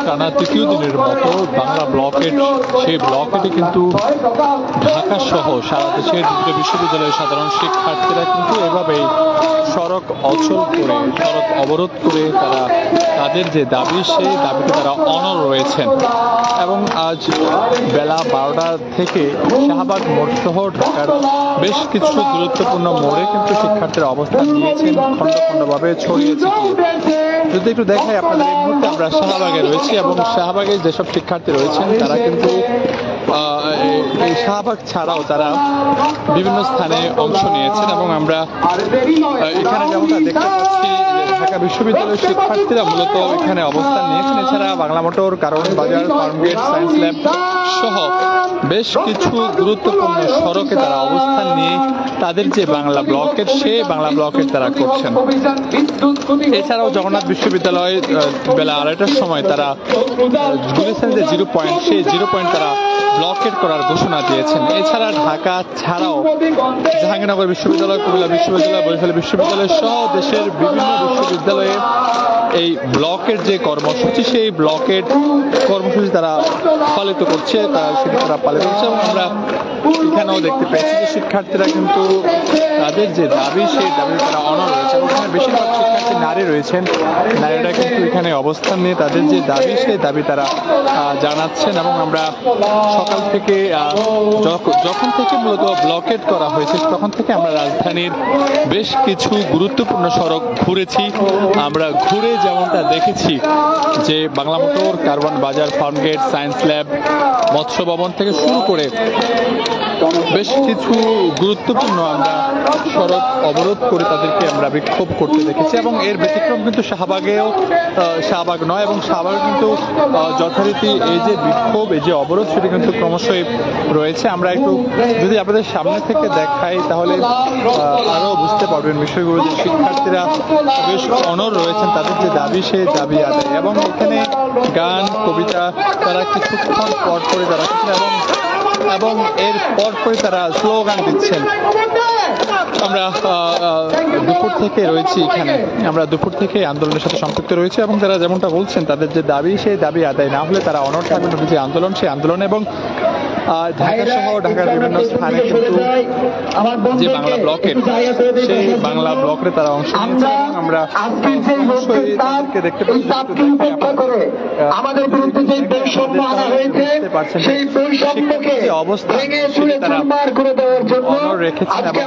টানা তৃতীয় দিনের মতো বাংলা ব্লকের সেই ব্লকেটে কিন্তু ঢাকা সহ সারা দেশের বিভিন্ন বিশ্ববিদ্যালয়ের সাধারণ শিক্ষার্থীরা কিন্তু এভাবেই সড়ক অচল করে, সড়ক অবরোধ করে তারা তাদের যে দাবি সেই দাবিতে তারা অনড় রয়েছেন। এবং আজ বেলা 12টা থেকে শাহবাগ মোড় সহ ঢাকার বেশ কিছু গুরুত্বপূর্ণ মোড়ে কিন্তু শিক্ষার্থীরা অবস্থান নিয়েছেন, খণ্ড খণ্ডভাবে ছড়িয়ে ছিটিয়ে। যদি একটু দেখাই আপনাদের, এই মুহূর্তে আমরা শাহবাগে রয়েছি এবং শাহবাগে যেসব শিক্ষার্থী রয়েছেন তারা কিন্তু এই শাহবাগ ছাড়াও তারা বিভিন্ন স্থানে অংশ নিয়েছেন এবং আমরা এখানে যেমনটা দেখতে পাচ্ছি ঢাকা বিশ্ববিদ্যালয়ের শিক্ষার্থীরা মূলত এখানে অবস্থান নিয়েছেন। এছাড়া বাংলা মোটর, কারওয়ান বাজার, ফার্মগেট, সায়েন্স ল্যাব সহ বেশ কিছু গুরুত্বপূর্ণ সড়কে তারা অবস্থান নিয়ে তাদের যে বাংলা ব্লকের সেই বাংলা ব্লকের তারা করছেন। এছাড়াও জগন্নাথ বিশ্ববিদ্যালয় বেলা 2:30টার সময় তারা বলেছেন যে 0 পয়েন্ট, সেই 0 পয়েন্ট তারা ব্লকেট করার ঘোষণা দিয়েছেন। এছাড়া ঢাকা ছাড়াও জাহাঙ্গীরনগর বিশ্ববিদ্যালয়, কুমিল্লা বিশ্ববিদ্যালয়, বরিশাল বিশ্ববিদ্যালয় সহ দেশের বিভিন্ন বিশ্ববিদ্যালয়ে এই ব্লকের যে কর্মসূচি সেই ব্লকের কর্মসূচি তারা পালিত করছে, তারা পালিত করছে। এবং আমরা এখানেও দেখতে পেয়েছি যে শিক্ষার্থীরা কিন্তু তাদের যে দাবি সেই দাবি তারা অনড় রয়েছে এবং এখানে বেশিরভাগ শিক্ষার্থী নারী রয়েছেন। নারীরা কিন্তু এখানে অবস্থান নিয়ে তাদের যে দাবি সেই দাবি তারা জানাচ্ছেন। এবং আমরা সকাল থেকে যখন থেকে মূলত ব্লকেট করা হয়েছে তখন থেকে আমরা রাজধানীর বেশ কিছু গুরুত্বপূর্ণ সড়ক ঘুরেছি। আমরা ঘুরে যেমনটা দেখেছি যে বাংলা মোটর, কারওয়ান বাজার, ফার্মগেট, সায়েন্স ল্যাব, মৎস্য ভবন থেকে শুরু করে বেশ কিছু গুরুত্বপূর্ণ আমরা সড়ক অবরোধ করে তাদেরকে আমরা বিক্ষোভ করতে দেখেছি। এবং এর ব্যতিক্রম কিন্তু শাহবাগ নয়, এবং শাহবাগে কিন্তু যথারীতি এই যে বিক্ষোভ, এই যে অবরোধ সেটি কিন্তু ক্রমশই রয়েছে। আমরা একটু যদি আপনাদের সামনে থেকে দেখাই তাহলে আরো বুঝতে পারবেন বিষয়গুলো, যে শিক্ষার্থীরা বেশ অনড় রয়েছেন তাদের যে দাবি সেই দাবি আদায়। এবং এখানে গান, কবিতা তারা কিছুক্ষণ পর করে তারা এবং এর পরপরই তারা স্লোগান দিচ্ছেন। আমরা দুপুর থেকে রয়েছি এখানে, আমরা দুপুর থেকে আন্দোলনের সাথে সম্পৃক্ত রয়েছে এবং তারা যেমনটা বলছেন তাদের যে দাবি সেই দাবি আদায় না হলে তারা অনড় থাকবেন যে আন্দোলন, সেই আন্দোলন। এবং ঢাকা সহ ঢাকার বিভিন্ন স্থানে কিন্তু যে বাংলা ব্লকের সেই বাংলা ব্লকে তারা অংশ নিয়েছে। আমরা দেখতে পাচ্ছেন যে অবস্থা তারা অনড় রেখেছেন এবং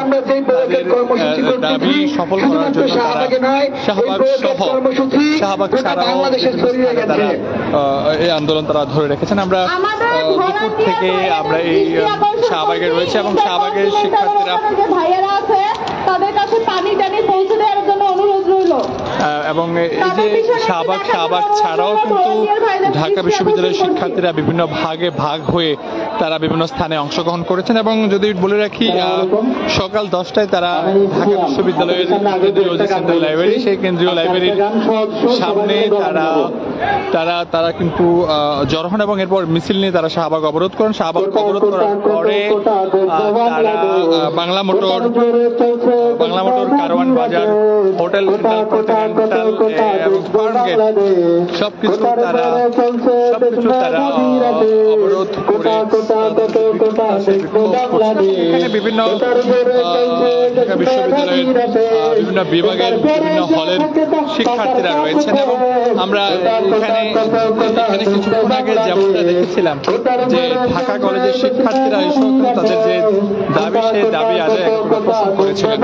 দাবি সফল করার জন্য শাহবাগ ছাড়াও তারা এই আন্দোলন তারা ধরে রেখেছেন। আমরা দুপুর থেকে আমরা এই শাহবাগে রয়েছে এবং শাহবাগের শিক্ষার্থীরা তাদের কাছে পানি টানি পৌঁছে দেওয়ার জন্য অনুরোধ রইল। এবং এই যে শাহবাগ ছাড়াও কিন্তু ঢাকা বিশ্ববিদ্যালয়ের শিক্ষার্থীরা বিভিন্ন ভাগে ভাগ হয়ে তারা বিভিন্ন স্থানে অংশগ্রহণ করেছেন। এবং যদি বলে রাখি সকাল 10টায় তারা ঢাকা বিশ্ববিদ্যালয়ের কেন্দ্রীয় যে সেন্ট্রাল লাইব্রেরি সেই কেন্দ্রীয় লাইব্রেরির সামনে তারা কিন্তু জড়ো হন এবং এরপর মিছিল নিয়ে তারা শাহবাগ অবরোধ করেন। শাহবাগ অবরোধ করার পরে তারা বাংলা মোটর, কারওয়ান বাজার, হোটেল এবং ফার্মগেট সবকিছু তারা অবরোধ করে এখানে বিভিন্ন ঢাকা বিশ্ববিদ্যালয়ের বিভিন্ন বিভাগের বিভিন্ন হলের শিক্ষার্থীরা রয়েছেন। এবং আমরা এখানে কিছুক্ষণ আগে যেমনটা দেখেছিলাম যে ঢাকা কলেজের শিক্ষার্থীরা এসব তাদের যে দাবি সেই দাবি আদায় পোষণ করেছিলেন।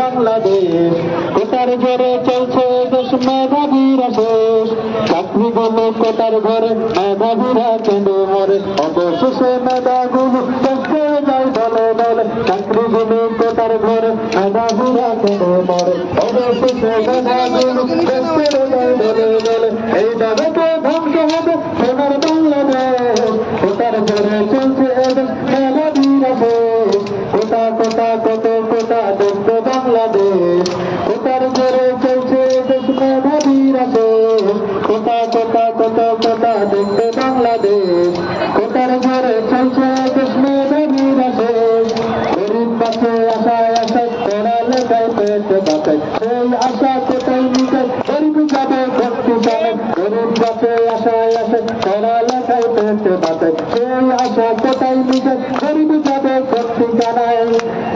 কোটার ঘরে চলছে দেশ মেধাবীরা শেষ, চাকরি গুলো কোটার ঘরে মেধাবীরা কেন মরে, অবশেষে মেধাগুলো শেষ করে যায় দলে দলে, চাকরি গুলো কোটার ঘরে মেধাবীরা কেন মরে, অবশেষে মেধাগুলো শেষ করে যায় দলে দলে, এই দাবিতে ধ্বংস হবে সোনার বাংলাদেশ, কোটার ঘরে চলছে এদেশ মেধাবীরা শেষ, কোটা কোটা কত কোটা দেখতে বাংলাদেশ, কোটার ঘরে চলছে দেশ মেধাবীরা শেষ, কোটা কোটা কত কোটা দেখতে বাংলাদেশ, কোটার ঘরে চলছে দেশ মেধাবীরা শেষ, গরিব পাশে আশায় আশায় পড়ালেখায় পেতে বাঁচায়, সেই আশা কোটায় নিজে গরিব যাবে বাঁচে পড়ালেখায় পেতে বাঁচে সেই আশা কোথায় মিশে গরিব যাবে সত্যি জানায়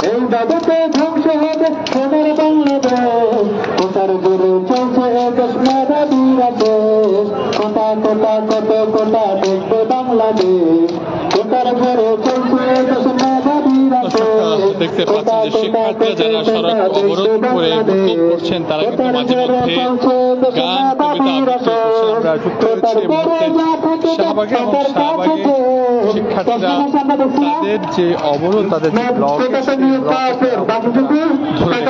এই জগতে ধ্বংস হবে সোনার বাংলাদেশ কোটার জোরে চলছে দেশ মেধাবীরা দেশ কোটা কোটা কত কোটা দেখবে বাংলাদেশ কোটার জোরে চলছে দেশ মেধাবীরা দেখতে পাচ্ছেন যে শিক্ষার্থীরা যারা সড়ক অবরোধ করে বিক্ষোভ করছেন তারা কিন্তু মাঝে মধ্যে গান কবিতা আবৃত্তি করছেন। আমরা যুক্ত হয়েছি এই মুহূর্তে শাহবাগে এবং শাহবাগে শিক্ষার্থীরা তাদের যে অবরোধ তাদের যে ব্লক ধরে